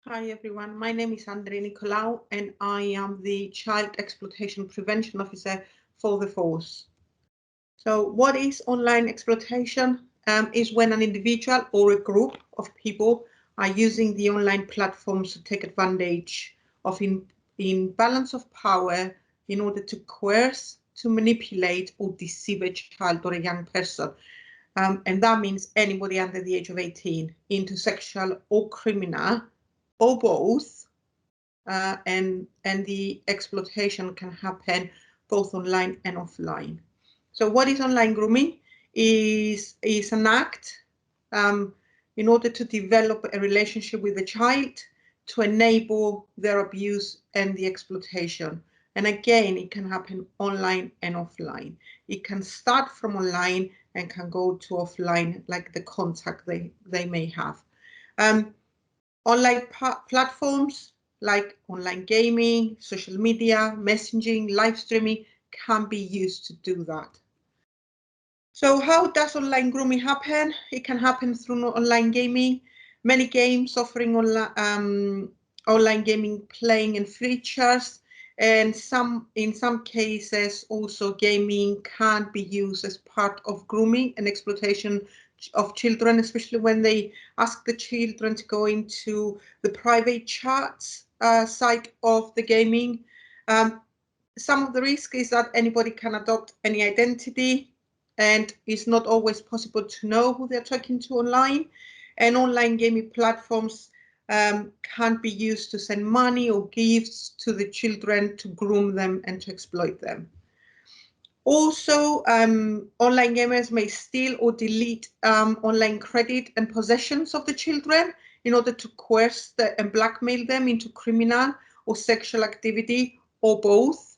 Hi everyone, my name is Androulla Nicolaou and I am the Child Exploitation Prevention Officer for the force. So what is online exploitation? Is when an individual or a group of people are using the online platforms to take advantage of imbalance of power in order to coerce, to manipulate or deceive a child or a young person. And that means anybody under the age of 18 into sexual or criminal or both, and the exploitation can happen both online and offline. So what is online grooming? Is an act in order to develop a relationship with the child to enable their abuse and the exploitation. And again, it can happen online and offline. It can start from online and can go to offline, like the contact they may have. Online platforms like online gaming, social media, messaging, live streaming can be used to do that. So how does online grooming happen? It can happen through online gaming. Many games offering online gaming playing and features, and in some cases also gaming can be used as part of grooming and exploitation of children, especially when they ask the children to go into the private chats side of the gaming. Some of the risk is that anybody can adopt any identity, and it's not always possible to know who they're talking to online. And online gaming platforms can be used to send money or gifts to the children to groom them and to exploit them. Also, online gamers may steal or delete online credit and possessions of the children in order to coerce and blackmail them into criminal or sexual activity or both.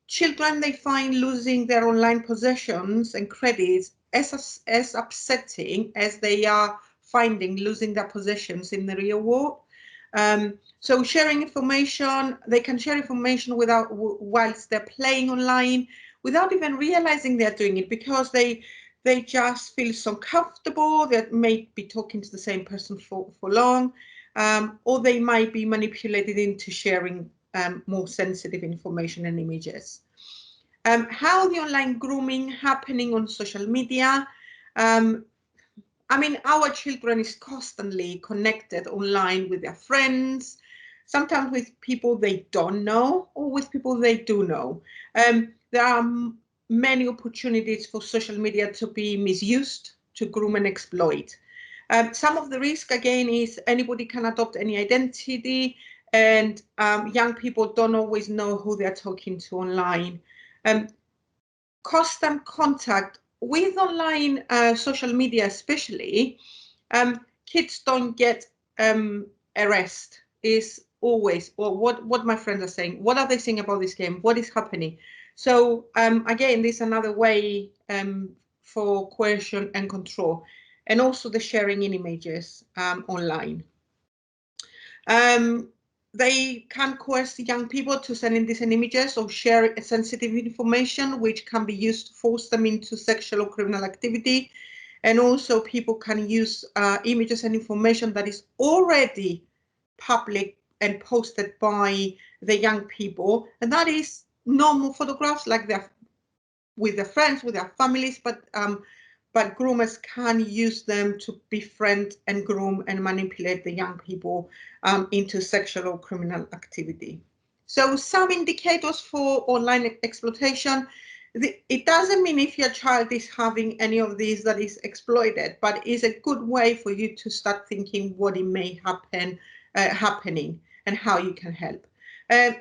Children, they find losing their online possessions and credits as upsetting as they are finding losing their possessions in the real world. So sharing information, they can share information whilst they're playing online without even realizing they're doing it, because they just feel so comfortable. They may be talking to the same person for long, or they might be manipulated into sharing more sensitive information and images. How the online grooming happening on social media? I mean, our children is constantly connected online with their friends, sometimes with people they don't know or with people they do know. There are many opportunities for social media to be misused to groom and exploit. Some of the risk, again, is anybody can adopt any identity, and young people don't always know who they're talking to online. Constant contact with online social media, especially, kids don't get arrest. Is always, or what my friends are saying. What are they saying about this game? What is happening? So again, this is another way for coercion and control, and also the sharing in images online. They can coerce young people to send in decent images or share sensitive information, which can be used to force them into sexual or criminal activity. And also people can use images and information that is already public and posted by the young people. And that is normal photographs, like they're with their friends, with their families, but groomers can use them to befriend and groom and manipulate the young people into sexual or criminal activity. So some indicators for online exploitation. It doesn't mean if your child is having any of these that is exploited, but it's a good way for you to start thinking what it may happening and how you can help.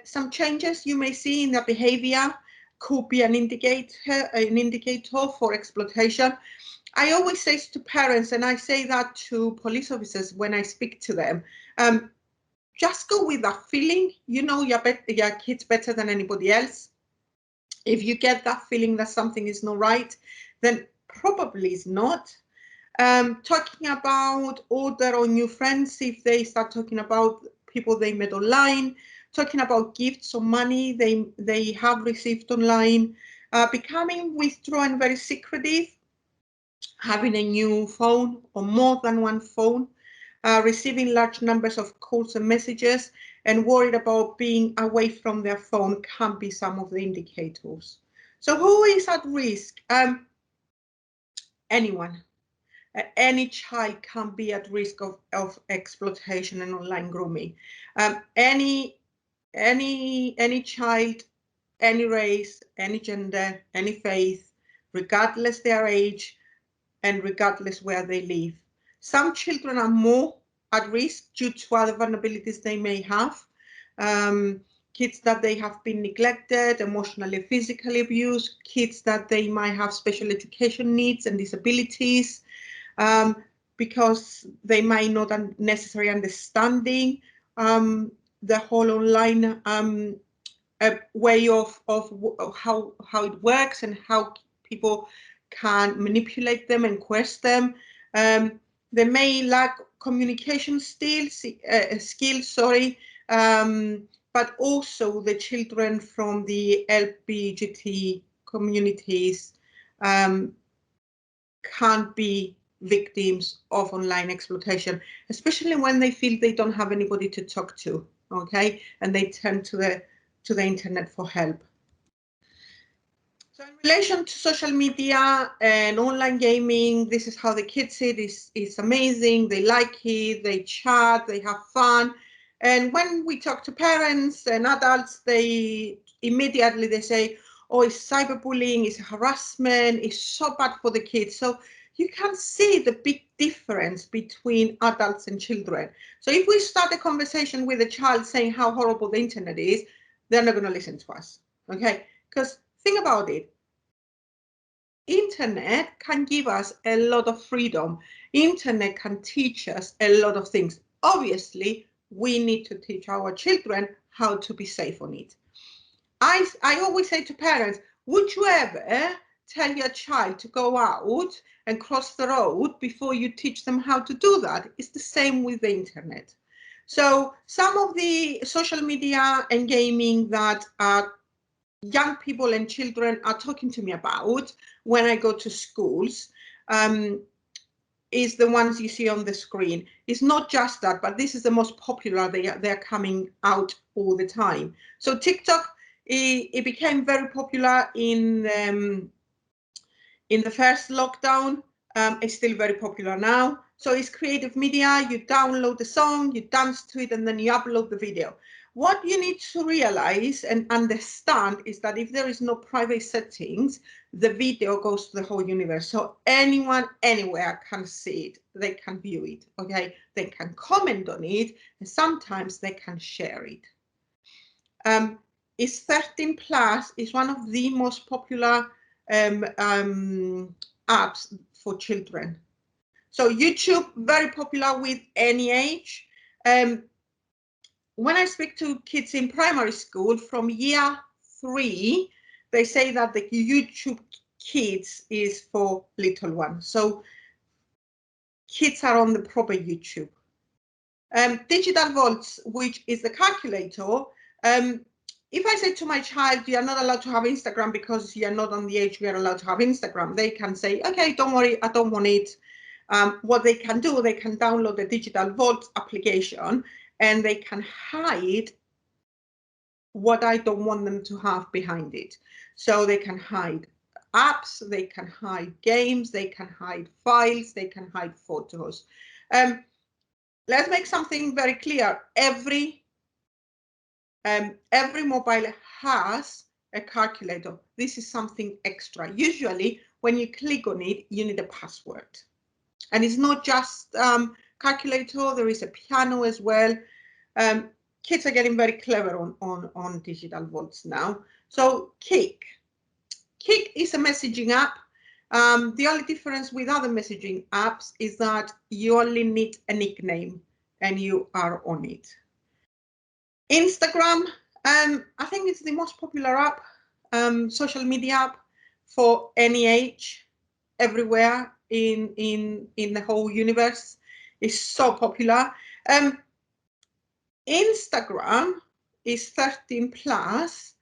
Some changes you may see in their behavior could be an indicator for exploitation. I always say to parents, and I say that to police officers when I speak to them, just go with that feeling. You know your kids better than anybody else. If you get that feeling that something is not right, then probably it's not. Talking about older or new friends, if they start talking about people they met online, talking about gifts or money they have received online, becoming withdrawn, very secretive, having a new phone or more than one phone, receiving large numbers of calls and messages, and worried about being away from their phone can be some of the indicators. So who is at risk? Anyone. Any child can be at risk of exploitation and online grooming. Any child, any race, any gender, any faith, regardless their age and regardless where they live. Some children are more at risk due to other vulnerabilities they may have. Kids that they have been neglected, emotionally, physically abused, kids that they might have special education needs and disabilities, because they might not necessarily understanding the whole online way of how it works and how people can manipulate them and question them. They may lack communication skills, but also the children from the LGBT communities can't be victims of online exploitation, especially when they feel they don't have anybody to talk to, okay, and they turn to the internet for help. So in relation to social media and online gaming, this is how the kids see it. It's amazing, they like it, they chat, they have fun. And when we talk to parents and adults, they immediately say, oh, it's cyberbullying, it's harassment, it's so bad for the kids. So you can see the big difference between adults and children. So if we start a conversation with a child saying how horrible the internet is, they're not going to listen to us, okay? Because think about it. Internet can give us a lot of freedom. Internet can teach us a lot of things. Obviously, we need to teach our children how to be safe on it. I always say to parents, would you ever tell your child to go out and cross the road before you teach them how to do that? It's the same with the internet. So some of the social media and gaming that young people and children are talking to me about when I go to schools is the ones you see on the screen. It's not just that, but this is the most popular. They're coming out all the time. So TikTok, it became very popular in the first lockdown. It's still very popular now. So it's creative media. You download the song, you dance to it, and then you upload the video. What you need to realize and understand is that if there is no private settings, the video goes to the whole universe. So anyone, anywhere can see it. They can view it, okay? They can comment on it, and sometimes they can share it. It's 13 plus. It's one of the most popular apps for children. So YouTube, very popular with any age. When I speak to kids in primary school from year 3, they say that the YouTube Kids is for little ones. So kids are on the proper YouTube. Digital Vaults, which is the calculator. If I say to my child, you're not allowed to have Instagram because you're not on the age we are allowed to have Instagram, they can say, okay, don't worry, I don't want it. What they can do, they can download the Digital Vault application and they can hide what I don't want them to have behind it. So they can hide apps, they can hide games, they can hide files, they can hide photos. Let's make something very clear. Every mobile has a calculator. This is something extra. Usually when you click on it, you need a password. And it's not just calculator, there is a piano as well. Kids are getting very clever on Digital Vaults now. So Kik is a messaging app. The only difference with other messaging apps is that you only need a nickname and you are on it. Instagram, I think it's the most popular app, social media app for any age, everywhere in the whole universe. It's so popular. Instagram is 13 plus,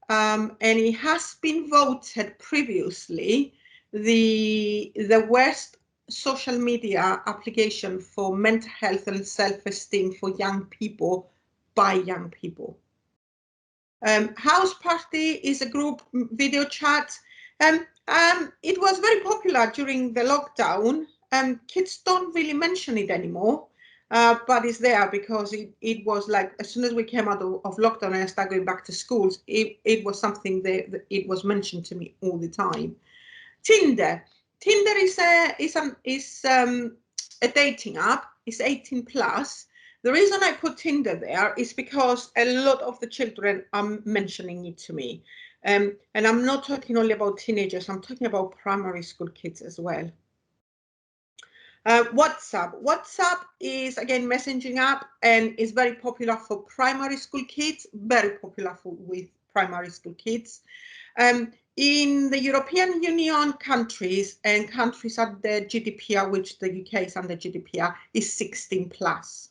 and it has been voted previously the worst social media application for mental health and self-esteem for young people by young people. House Party is a group video chat. It was very popular during the lockdown. Kids don't really mention it anymore, but it's there because it was like, as soon as we came out of lockdown and I started going back to schools, it was something that it was mentioned to me all the time. Tinder is a dating app. It's 18 plus. The reason I put Tinder there is because a lot of the children are mentioning it to me. And I'm not talking only about teenagers, I'm talking about primary school kids as well. WhatsApp is, again, messaging app and is very popular for primary school kids, very popular with primary school kids. In the European Union countries and countries under GDPR, which the UK is under GDPR, is 16 plus.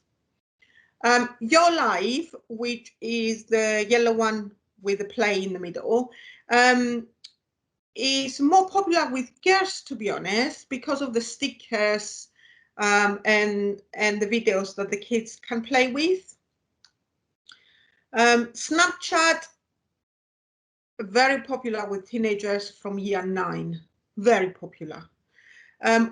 Your Life, which is the yellow one with the play in the middle, is more popular with girls, to be honest, because of the stickers and the videos that the kids can play with. Snapchat, very popular with teenagers from year 9, very popular.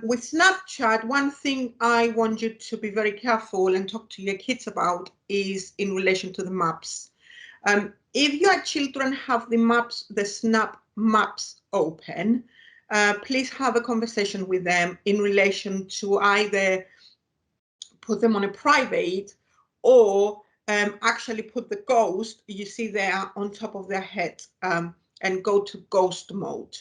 With Snapchat, one thing I want you to be very careful and talk to your kids about is in relation to the maps. If your children have the Snap maps open, please have a conversation with them in relation to either put them on a private or actually put the ghost you see there on top of their head and go to ghost mode,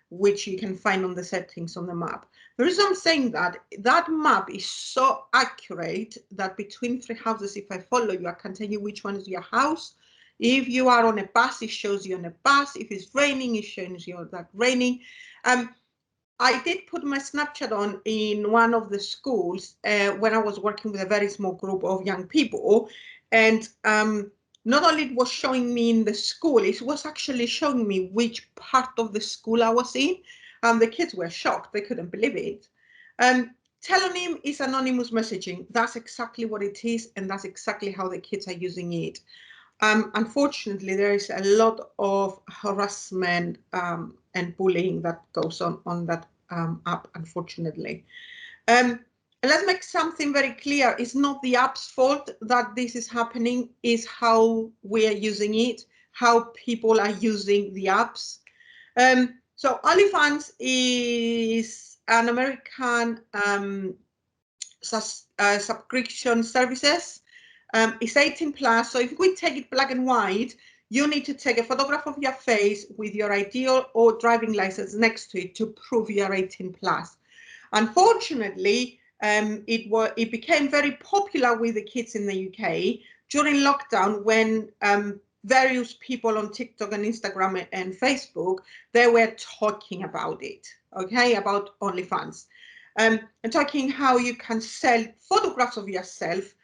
which you can find on the settings on the map. The reason I'm saying that map is so accurate that between 3 houses, if I follow you, I can tell you which one is your house. If you are on a bus, it shows you on a bus. If it's raining, it shows you that raining. I did put my Snapchat on in one of the schools when I was working with a very small group of young people. And not only it was showing me in the school, it was actually showing me which part of the school I was in. The kids were shocked. They couldn't believe it. Telonym is anonymous messaging. That's exactly what it is. And that's exactly how the kids are using it. Unfortunately, there is a lot of harassment and bullying that goes on that app, unfortunately. And let's make something very clear. It's not the app's fault that this is happening, it's how we are using it, how people are using the apps. So OnlyFans is an American subscription services. It's 18 plus, so if we take it black and white, you need to take a photograph of your face with your ID or driving license next to it to prove you're 18 plus. Unfortunately, it became very popular with the kids in the UK during lockdown when various people on TikTok and Instagram and Facebook, they were talking about it, okay, about OnlyFans. And talking how you can sell photographs of yourself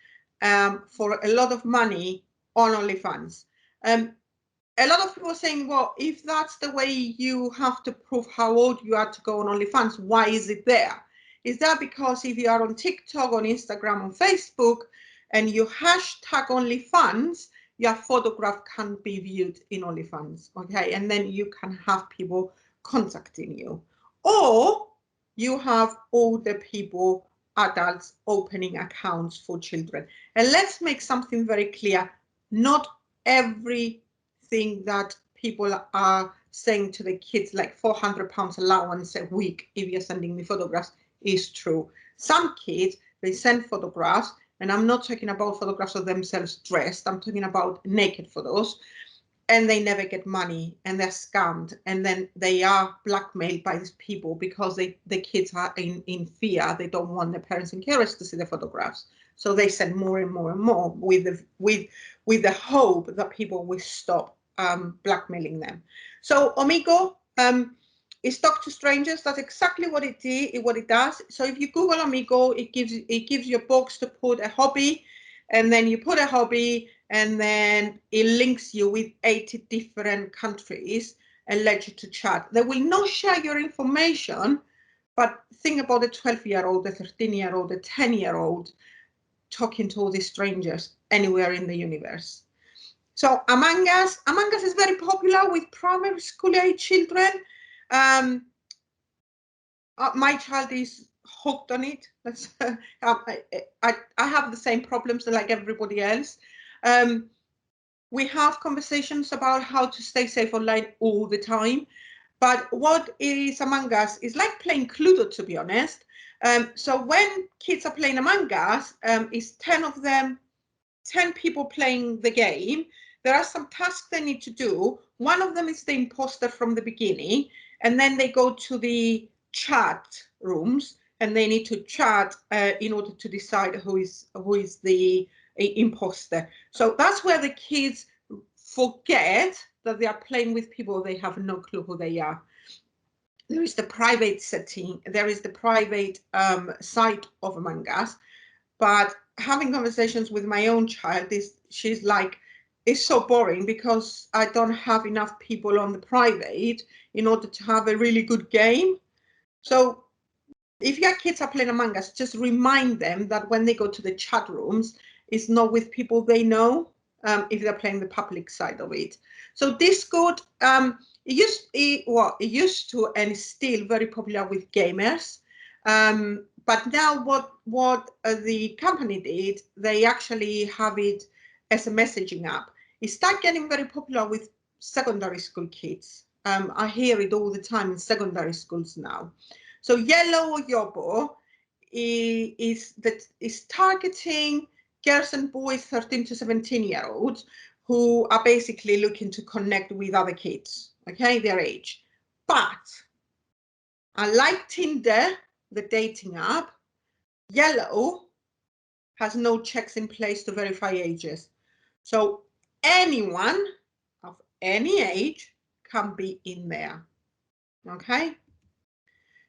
for a lot of money on OnlyFans. A lot of people are saying, well, if that's the way you have to prove how old you are to go on OnlyFans, why is it there? Is that because if you are on TikTok, on Instagram, on Facebook, and you hashtag OnlyFans, your photograph can be viewed in OnlyFans, okay? And then you can have people contacting you. Or you have older people, adults, opening accounts for children. And let's make something very clear. Not everything that people are saying to the kids, like £400 allowance a week if you're sending me photographs, is true. Some kids, they send photographs, and I'm not talking about photographs of themselves dressed, I'm talking about naked photos, and they never get money and they're scammed, and then they are blackmailed by these people because the kids are in fear. They don't want their parents and carers to see the photographs, so they send more and more and more with the hope that people will stop blackmailing them. So Omigo is talk to strangers. That's exactly what it does. So if you Google Amigo, it gives you a box to put a hobby, and then you put a hobby, and then it links you with 80 different countries and lets you to chat. They will not share your information, But think about the 12-year-old, the 13-year-old, the 10-year-old talking to all these strangers anywhere in the universe. So Among Us is very popular with primary school age children. My child is hooked on it. I have the same problems like everybody else. We have conversations about how to stay safe online all the time. But what is Among Us is like playing Cluedo, to be honest. So when kids are playing Among Us, it's 10 of them, 10 people playing the game. There are some tasks they need to do. One of them is the imposter from the beginning, and then they go to the chat rooms and they need to chat in order to decide who is the imposter. So that's where the kids forget that they are playing with people they have no clue who they are. There is the private setting, there is the private side of Among Us, but having conversations with my own child she's like, it's so boring because I don't have enough people on the private in order to have a really good game. So if your kids are playing Among Us, just remind them that when they go to the chat rooms, it's not with people they know, if they're playing the public side of it. So Discord, it used to and is still very popular with gamers. But now what the company did, they actually have it as a messaging app. It started getting very popular with secondary school kids. I hear it all the time in secondary schools now. So Yellow or Yobo is targeting girls and boys 13 to 17-year-olds who are basically looking to connect with other kids, okay, their age. But unlike Tinder, the dating app, Yellow has no checks in place to verify ages. So anyone of any age can be in there, okay?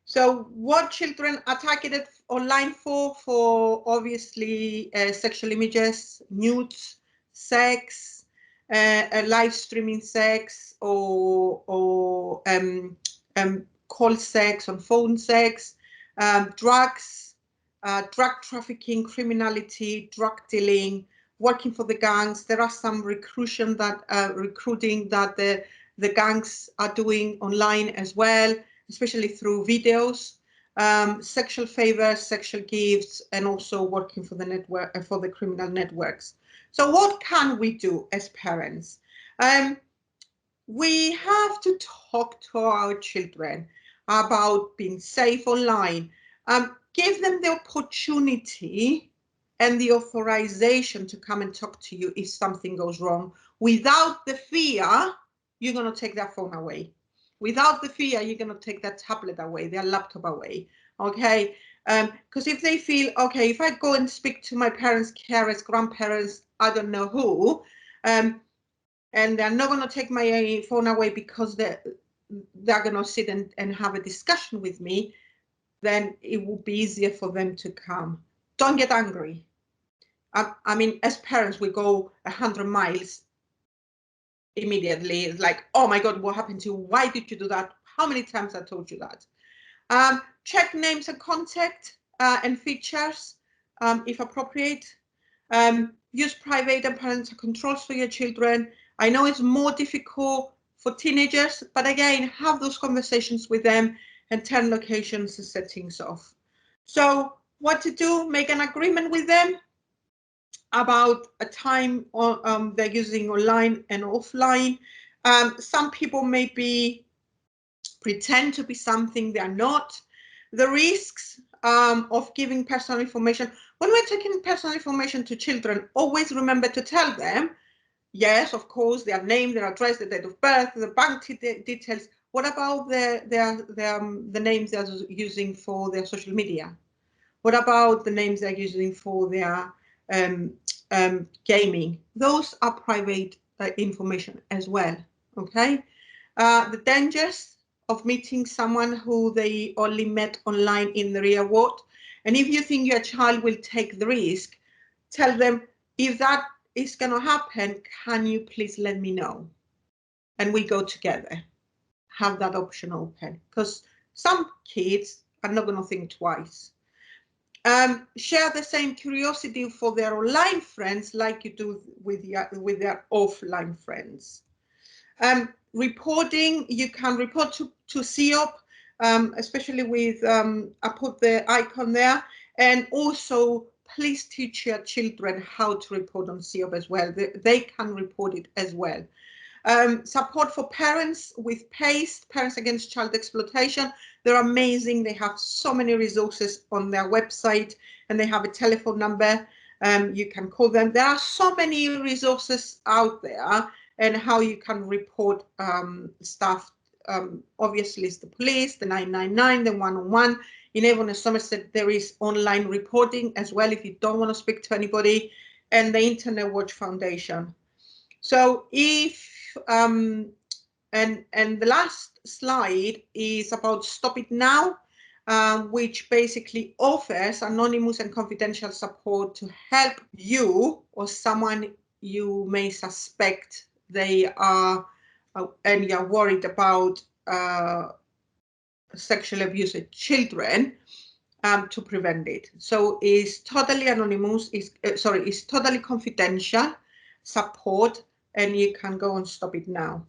So what children are targeted online for obviously sexual images, nudes, sex, live streaming sex, or call sex on phone sex, drugs, drug trafficking, criminality, drug dealing, working for the gangs. There are some recruiting that the gangs are doing online as well, especially through videos, sexual favors, sexual gifts, and also working for the network, for the criminal networks. So what can we do as parents? We have to talk to our children about being safe online. Give them the opportunity and the authorization to come and talk to you if something goes wrong, without the fear you're going to take their phone away. Without the fear, you're going to take their tablet away, their laptop away, okay? Because if they feel, okay, if I go and speak to my parents, carers, grandparents, I don't know who, and they're not going to take my phone away because they're going to sit and have a discussion with me, then it will be easier for them to come. Don't get angry. I mean, as parents, we go 100 miles immediately. It's like, oh my God, what happened to you? Why did you do that? How many times I told you that? Check names and contact and features if appropriate. Use private and parental controls for your children. I know it's more difficult for teenagers, but again, have those conversations with them and turn locations and settings off. So what to do? Make an agreement with them about a time they're using online and offline. Some people maybe pretend to be something they're not. The risks of giving personal information. When we're taking personal information to children, always remember to tell them, yes, of course, their name, their address, the date of birth, the bank details. What about the names they're using for their social media? What about the names they're using for their gaming? Those are private information as well, okay? The dangers of meeting someone who they only met online in the real world. And if you think your child will take the risk, tell them, if that is going to happen, can you please let me know? And we go together. Have that option open. Because some kids, are not going to think twice. Share the same curiosity for their online friends like you do with their offline friends. Reporting, you can report to CEOP, especially with, I put the icon there, and also please teach your children how to report on CEOP as well. They can report it as well. Support for parents with PACE, Parents Against Child Exploitation. They're amazing. They have so many resources on their website, and they have a telephone number. You can call them. There are so many resources out there, and how you can report stuff. Obviously, it's the police, the 999, the 101. In Avon and Somerset, there is online reporting as well if you don't want to speak to anybody, and the Internet Watch Foundation. So if and the last slide is about Stop It Now, which basically offers anonymous and confidential support to help you or someone you may suspect they are and you're worried about sexual abuse of children, to prevent it. So it's totally anonymous, it's totally confidential support, and you can go and Stop It Now.